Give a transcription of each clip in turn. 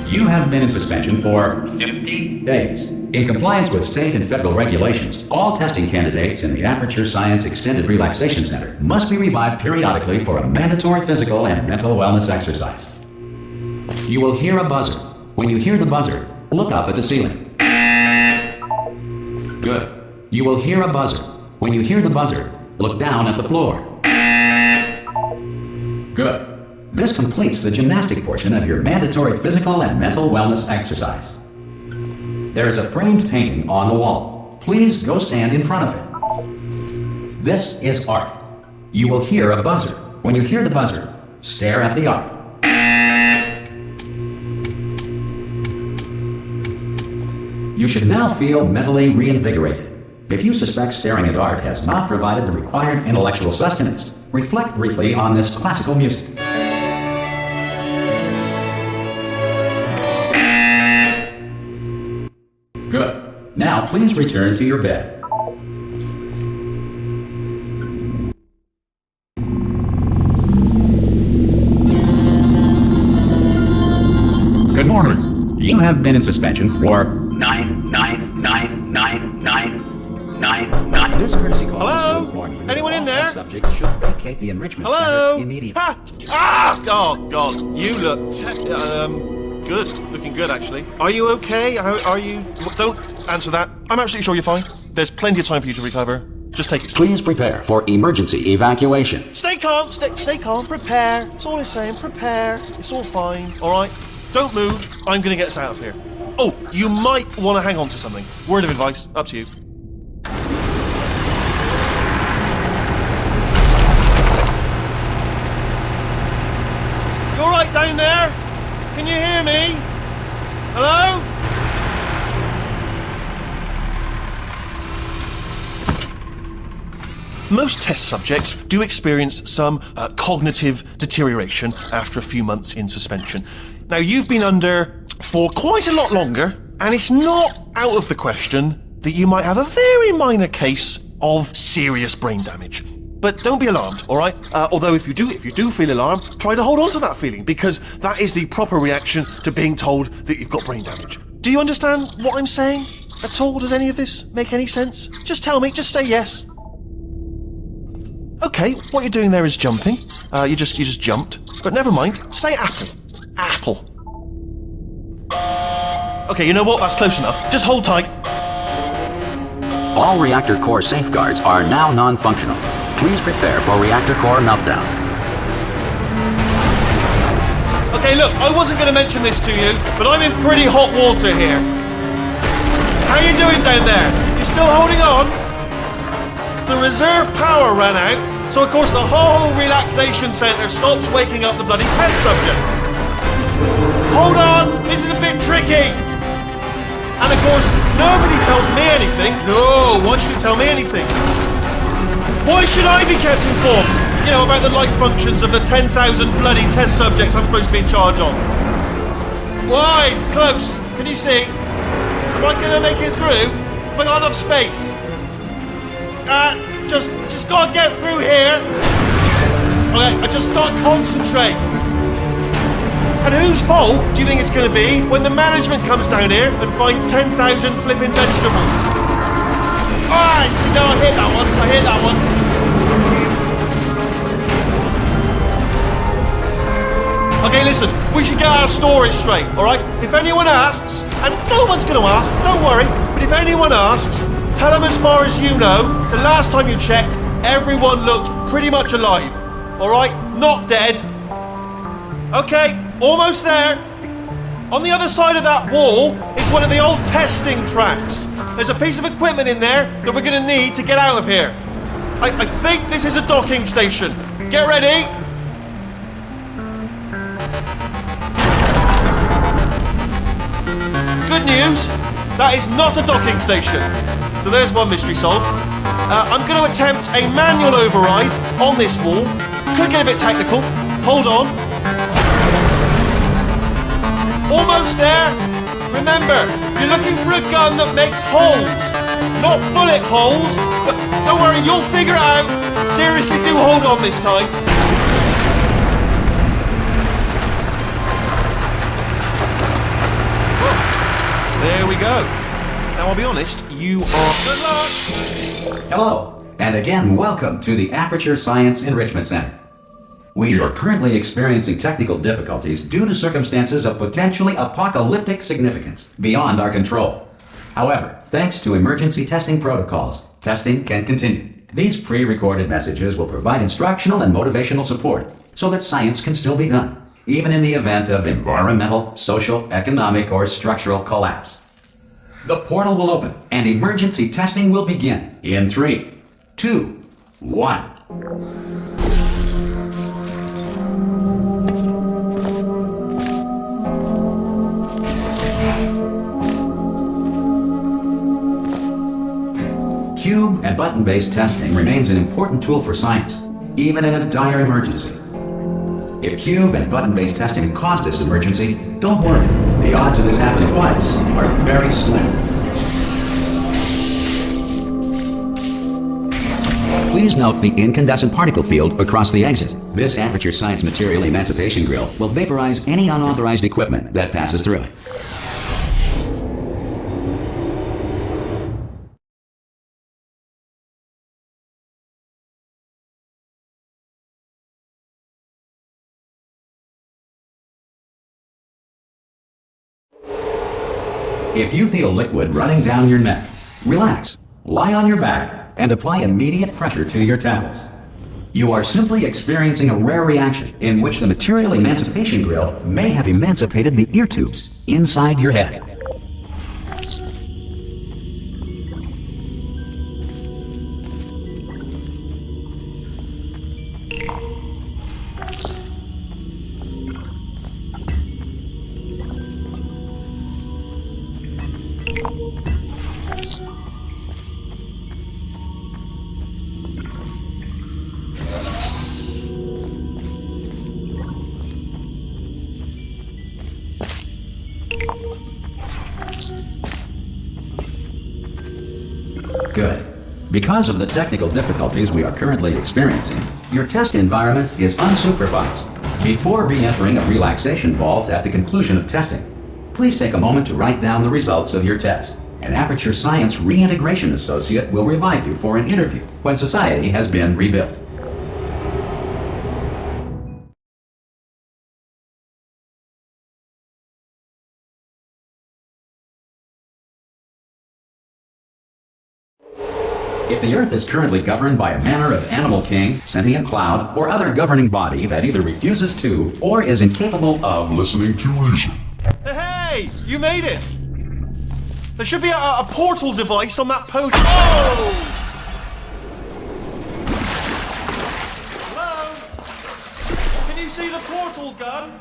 You have been in suspension for 50 days. In compliance with state and federal regulations, all testing candidates in the Aperture Science Extended Relaxation Center must be revived periodically for a mandatory physical and mental wellness exercise. You will hear a buzzer. When you hear the buzzer, look up at the ceiling. Good. You will hear a buzzer. When you hear the buzzer, look down at the floor. Good. This completes the gymnastic portion of your mandatory physical and mental wellness exercise. There is a framed painting on the wall. Please go stand in front of it. This is art. You will hear a buzzer. When you hear the buzzer, stare at the art. You should now feel mentally reinvigorated. If you suspect staring at art has not provided the required intellectual sustenance, reflect briefly on this classical music. Good. Now please return to your bed. Good morning. You have been in suspension for 9999999. This courtesy call. Hello? Anyone in there? Subject should vacate the enrichment Hello? center immediately. Oh God! You look good. Looking good, actually. Are you okay? Are you? Don't answer that. I'm absolutely sure you're fine. There's plenty of time for you to recover. Just take it slow. Please prepare for emergency evacuation. Stay calm. Stay calm. Prepare. That's all I'm saying. Prepare. It's all fine. All right. Don't move. I'm gonna get us out of here. Oh, you might want to hang on to something. Word of advice. Up to you. You all right down there? Can you hear me? Hello? Most test subjects do experience some cognitive deterioration after a few months in suspension. Now, you've been under for quite a lot longer, and it's not out of the question that you might have a very minor case of serious brain damage. But don't be alarmed, all right? Although if you do feel alarmed, try to hold on to that feeling, because that is the proper reaction to being told that you've got brain damage. Do you understand what I'm saying at all? Does any of this make any sense? Just tell me, just say yes. Okay, what you're doing there is jumping. You just jumped. But never mind, say apple. Apple. Okay, you know what? That's close enough. Just hold tight. All reactor core safeguards are now non-functional. Please prepare for reactor core meltdown. Okay, look, I wasn't going to mention this to you, but I'm in pretty hot water here. How you doing down there? You still holding on? The reserve power ran out, so of course the whole relaxation centre stops waking up the bloody test subjects. Hold on, this is a bit tricky. And of course, nobody tells me anything. No, why should you tell me anything? Why should I be kept informed? You know, about the life functions of the 10,000 bloody test subjects I'm supposed to be in charge of. Why? It's close. Can you see? Am I gonna make it through? Have I got enough space? Just gotta get through here. Okay, I just gotta concentrate. And whose fault do you think it's gonna be when the management comes down here and finds 10,000 flipping vegetables? Alright, see, no, I hit that one. Okay, listen, we should get our story straight, alright? If anyone asks, and no one's gonna ask, don't worry, but if anyone asks, tell them as far as you know, the last time you checked, everyone looked pretty much alive. Alright? Not dead. Okay, almost there. On the other side of that wall is one of the old testing tracks. There's a piece of equipment in there that we're going to need to get out of here. I think this is a docking station. Get ready. Good news, that is not a docking station. So there's one mystery solved. I'm going to attempt a manual override on this wall. Could get a bit technical. Hold on. Almost there. Remember, you're looking for a gun that makes holes. Not bullet holes, but don't worry, you'll figure it out. Seriously, do hold on this time. we go. Now, I'll be honest, you are... Good luck! Hello, and again, welcome to the Aperture Science Enrichment Center. We are currently experiencing technical difficulties due to circumstances of potentially apocalyptic significance beyond our control. However, thanks to emergency testing protocols, testing can continue. These pre-recorded messages will provide instructional and motivational support so that science can still be done, even in the event of environmental, social, economic, or structural collapse. The portal will open and emergency testing will begin in 3, 2, 1. Cube and button-based testing remains an important tool for science, even in a dire emergency. If cube and button-based testing caused this emergency, don't worry. The odds of this happening twice are very slim. Please note the incandescent particle field across the exit. This Aperture Science Material Emancipation Grill will vaporize any unauthorized equipment that passes through it. If you feel liquid running down your neck, relax, lie on your back, and apply immediate pressure to your temples. You are simply experiencing a rare reaction in which the Material Emancipation Grill may have emancipated the ear tubes inside your head. Good. Because of the technical difficulties we are currently experiencing, your test environment is unsupervised. Before re-entering a relaxation vault at the conclusion of testing, please take a moment to write down the results of your test. An Aperture Science Reintegration Associate will revive you for an interview when society has been rebuilt. If the Earth is currently governed by a manner of animal king, sentient cloud, or other governing body that either refuses to or is incapable of listening to reason. Hey! You made it! There should be a portal device on that podium. Oh! Hello? Can you see the portal gun?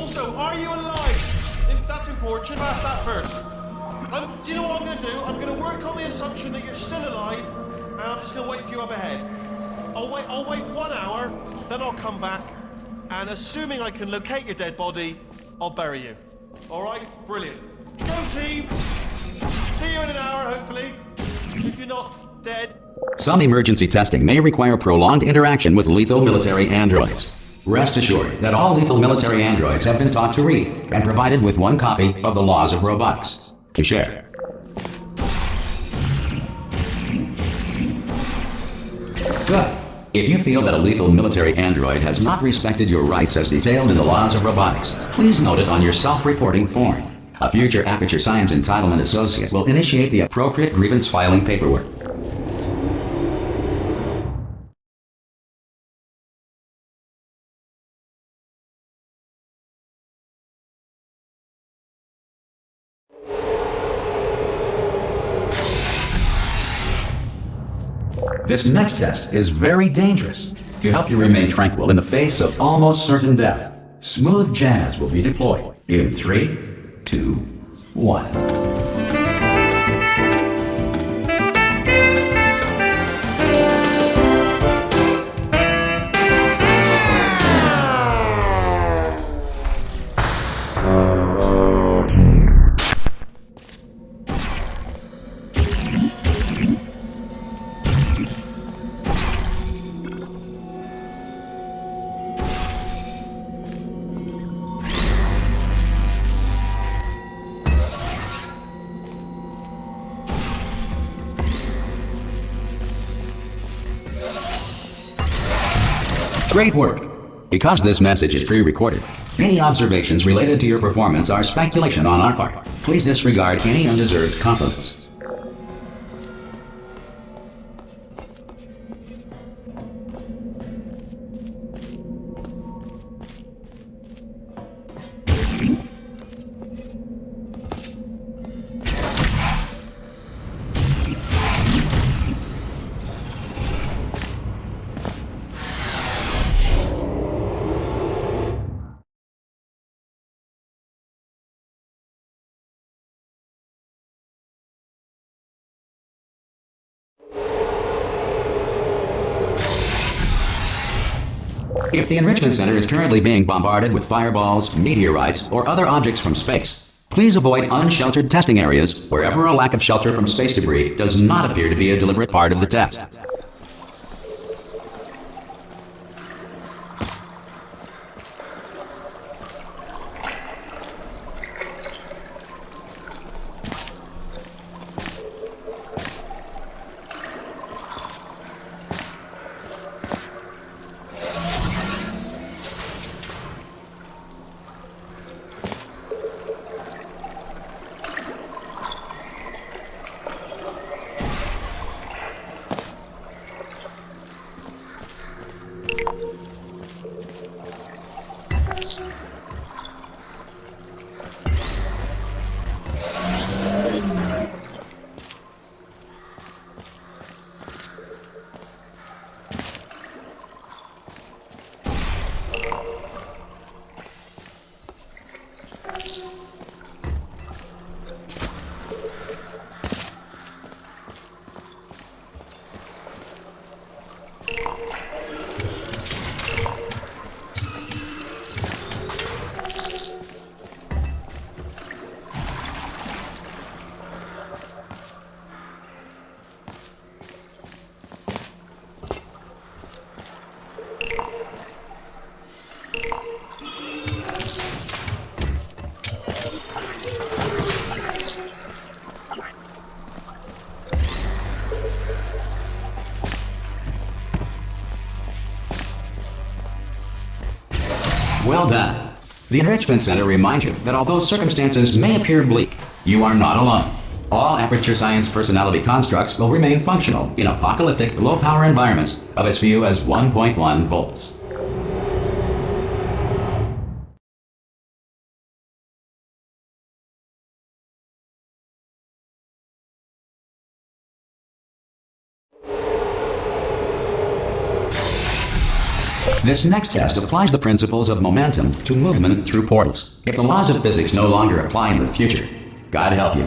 Also, are you alive? If that's important, should have asked that first. Do you know what I'm going to do? I'm going to work on the assumption that you're still alive, and I'm just going to wait for you up ahead. I'll wait 1 hour, then I'll come back, and assuming I can locate your dead body, I'll bury you. All right? Brilliant. Go team! See you in an hour, hopefully, if you're not dead. Some emergency testing may require prolonged interaction with lethal military androids. Rest assured that all lethal military androids have been taught to read and provided with one copy of the Laws of Robotics to share. Good. If you feel that a lethal military android has not respected your rights as detailed in the Laws of Robotics, please note it on your self-reporting form. A future Aperture Science Entitlement Associate will initiate the appropriate grievance filing paperwork. This next test is very dangerous. To help you remain tranquil in the face of almost certain death, smooth jazz will be deployed in 3, 2, 1. Great work! Because this message is pre-recorded, any observations related to your performance are speculation on our part. Please disregard any undeserved compliments. If the Enrichment Center is currently being bombarded with fireballs, meteorites, or other objects from space, please avoid unsheltered testing areas wherever a lack of shelter from space debris does not appear to be a deliberate part of the test. Well done. The Enrichment Center reminds you that although circumstances may appear bleak, you are not alone. All Aperture Science personality constructs will remain functional in apocalyptic, low-power environments of as few as 1.1 volts. This next test applies the principles of momentum to movement through portals. If the laws of physics no longer apply in the future, God help you.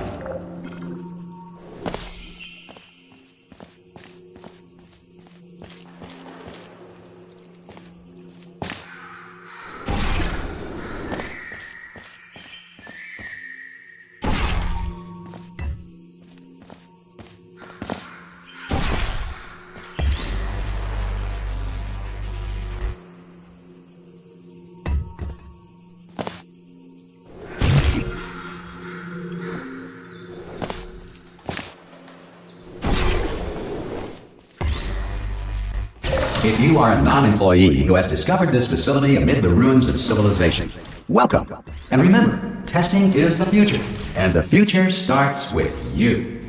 If you are a non-employee who has discovered this facility amid the ruins of civilization, welcome. And remember, testing is the future, and the future starts with you.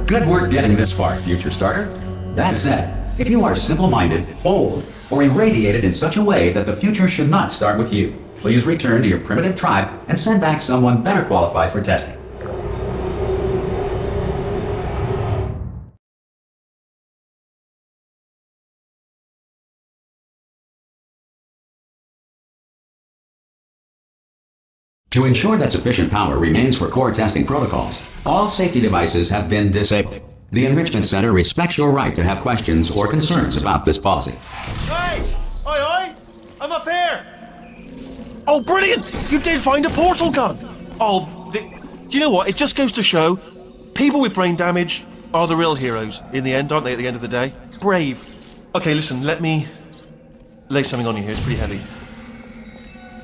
Good work getting this far, future starter. That said, if you are simple-minded, bold, or irradiated in such a way that the future should not start with you, please return to your primitive tribe and send back someone better qualified for testing. To ensure that sufficient power remains for core testing protocols, all safety devices have been disabled. The Enrichment Center respects your right to have questions or concerns about this policy. Hey! Oi! I'm up here! Oh, brilliant! You did find a portal gun! Oh, do you know what? It just goes to show, people with brain damage are the real heroes in the end, aren't they, at the end of the day? Brave. Okay, listen, let me lay something on you here. It's pretty heavy.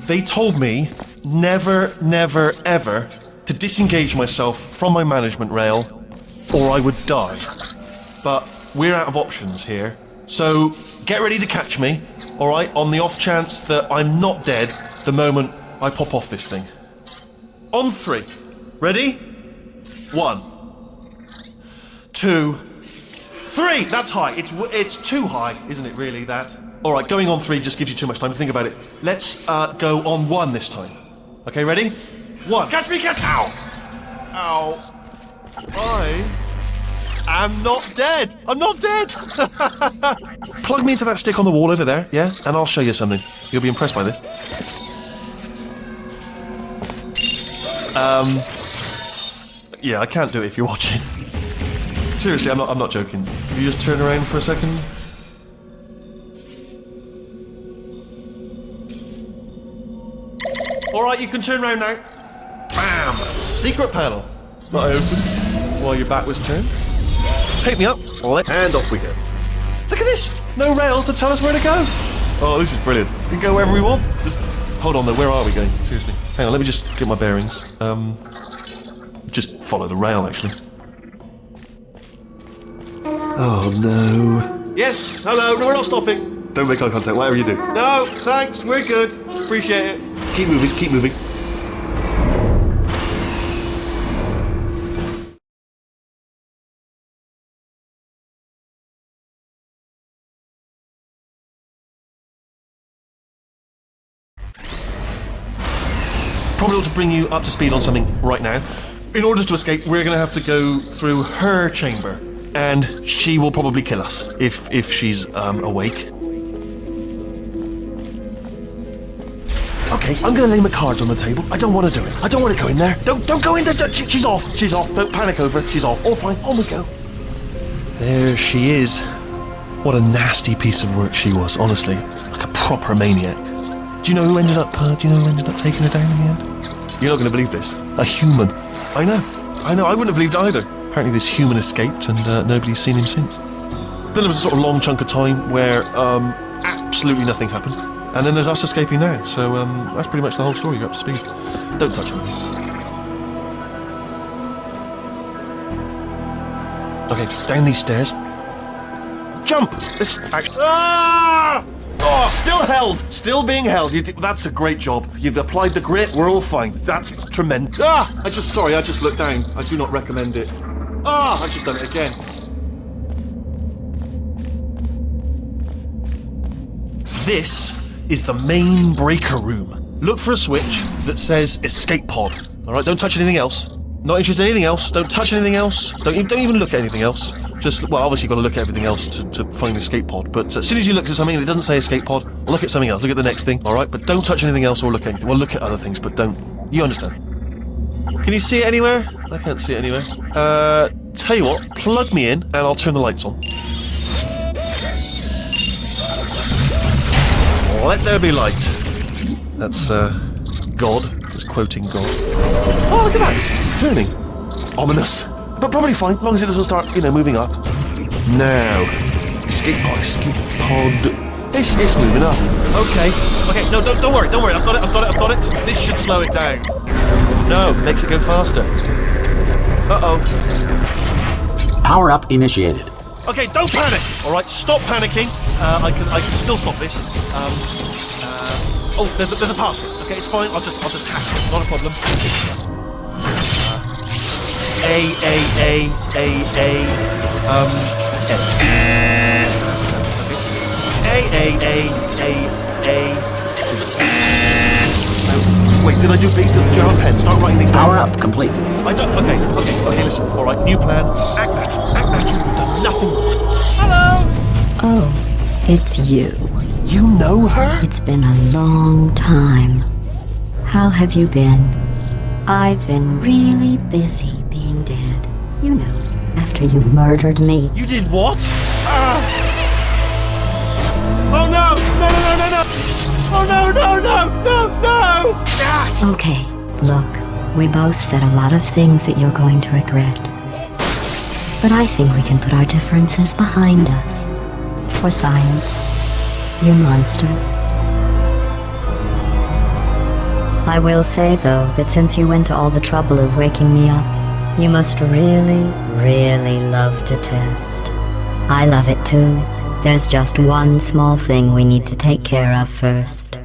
They told me never, never, ever to disengage myself from my management rail or I would die. But we're out of options here. So get ready to catch me, alright, on the off chance that I'm not dead the moment I pop off this thing. On 3. Ready? 1, 2, 3! That's high. It's too high, isn't it, really, that? Alright, going on 3 just gives you too much time to think about it. Let's go on 1 this time. Okay, ready? 1. Catch me, catch! Ow! Ow. I am not dead! I'm not dead! Plug me into that stick on the wall over there, yeah? And I'll show you something. You'll be impressed by this. Yeah, I can't do it if you're watching. Seriously, I'm not joking. Can you just turn around for a second? Alright, you can turn around now. Bam! Secret panel. Not open while your back was turned. Pick me up, and off we go. Look at this! No rail to tell us where to go. Oh, this is brilliant. We can go wherever we want. Just hold on though, where are we going? Seriously. Hang on, let me just get my bearings. Just follow the rail, actually. Oh no. Yes, hello, no, we're not stopping. Don't make eye contact, whatever you do. No, thanks, we're good. Appreciate it. Keep moving, keep moving. Probably ought to bring you up to speed on something right now. In order to escape, we're going to have to go through her chamber, and she will probably kill us if she's awake. Okay, I'm going to lay my cards on the table. I don't want to do it. I don't want to go in there. Don't go in there. She's off. She's off. Don't panic over. She's off. All fine. On we go. There she is. What a nasty piece of work she was, honestly. Like a proper maniac. Do you know who ended up taking her down in the end? You're not going to believe this. A human. I know. I wouldn't have believed either. Apparently this human escaped and nobody's seen him since. Then there was a sort of long chunk of time where absolutely nothing happened. And then there's us escaping now. So that's pretty much the whole story. You're up to speed. Don't touch him. Okay, down these stairs. Jump! Ah! Oh, still held! Still being held. That's a great job. You've applied the grit, we're all fine. That's tremendous. Ah! I just looked down. I do not recommend it. Ah! I've just done it again. This is the main breaker room. Look for a switch that says escape pod. Alright, don't touch anything else. Not interested in anything else. Don't touch anything else. Don't even look at anything else. Just, well, obviously you've got to look at everything else to find the escape pod. But as soon as you look at something and it doesn't say escape pod, look at something else. Look at the next thing, alright? But don't touch anything else or look at anything. Well, look at other things, but don't. You understand. Can you see it anywhere? I can't see it anywhere. Tell you what, plug me in and I'll turn the lights on. Let there be light. That's, God. Just quoting God. Oh, look at that! Turning. Ominous. But probably fine, as long as it doesn't start, moving up. Now. Escape pod. It's moving up. Okay, no, don't worry. I've got it. This should slow it down. No, makes it go faster. Uh-oh. Power up initiated. Okay, don't panic! Alright, stop panicking. I can still stop this. Oh, there's a password. Okay, it's fine. I'll just hack it. Not a problem. A-A-A-A-A-A-C. Wait, did I do B? Do you have a pen? Start writing these down. Power up complete. I don't. Okay, listen. All right, new plan. Act natural. Act natural. You've done nothing. Hello! Oh, it's you. You know her? It's been a long time. How have you been? I've been really busy being dead. You know, after you murdered me. You did what? Oh no! No! Oh no! Ah! Okay, look, we both said a lot of things that you're going to regret. But I think we can put our differences behind us. For science, you monster. I will say, though, that since you went to all the trouble of waking me up, you must really, really love to test. I love it too. There's just one small thing we need to take care of first.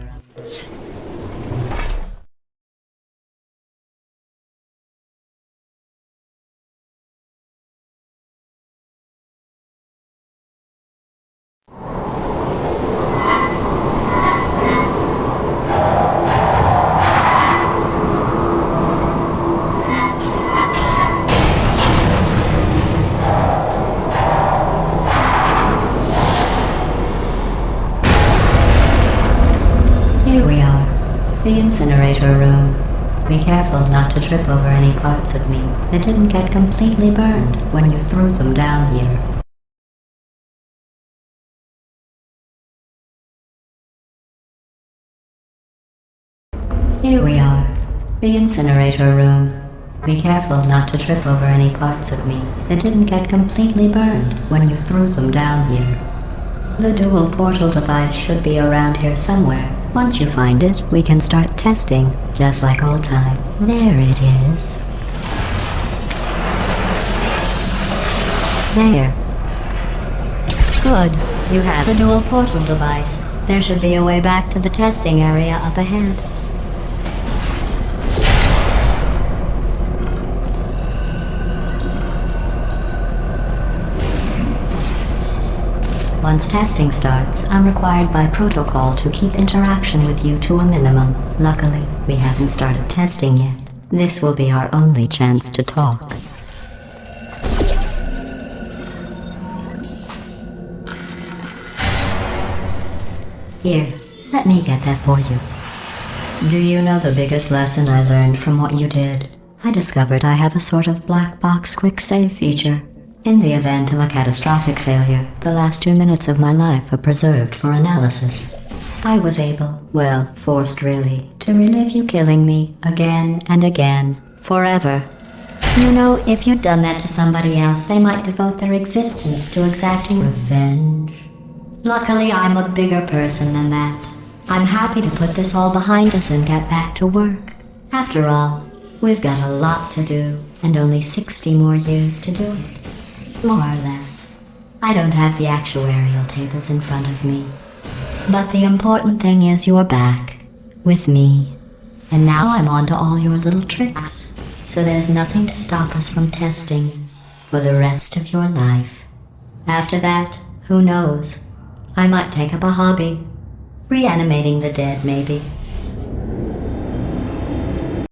Here we are, the incinerator room. Be careful not to trip over any parts of me that didn't get completely burned when you threw them down here. Here we are, the incinerator room. Be careful not to trip over any parts of me that didn't get completely burned when you threw them down here. The dual portal device should be around here somewhere. Once you find it, we can start testing, just like old time. There it is. There. Good. You have a dual portal device. There should be a way back to the testing area up ahead. Once testing starts, I'm required by protocol to keep interaction with you to a minimum. Luckily, we haven't started testing yet. This will be our only chance to talk. Here, let me get that for you. Do you know the biggest lesson I learned from what you did? I discovered I have a sort of black box quick save feature. In the event of a catastrophic failure, the last 2 minutes of my life are preserved for analysis. I was able, well, forced really, to relive you killing me again and again, forever. You know, if you'd done that to somebody else, they might devote their existence to exacting revenge. Luckily, I'm a bigger person than that. I'm happy to put this all behind us and get back to work. After all, we've got a lot to do, and only 60 more years to do it. More or less. I don't have the actuarial tables in front of me. But the important thing is you're back. With me. And now I'm on to all your little tricks. So there's nothing to stop us from testing for the rest of your life. After that, who knows? I might take up a hobby. Reanimating the dead, maybe.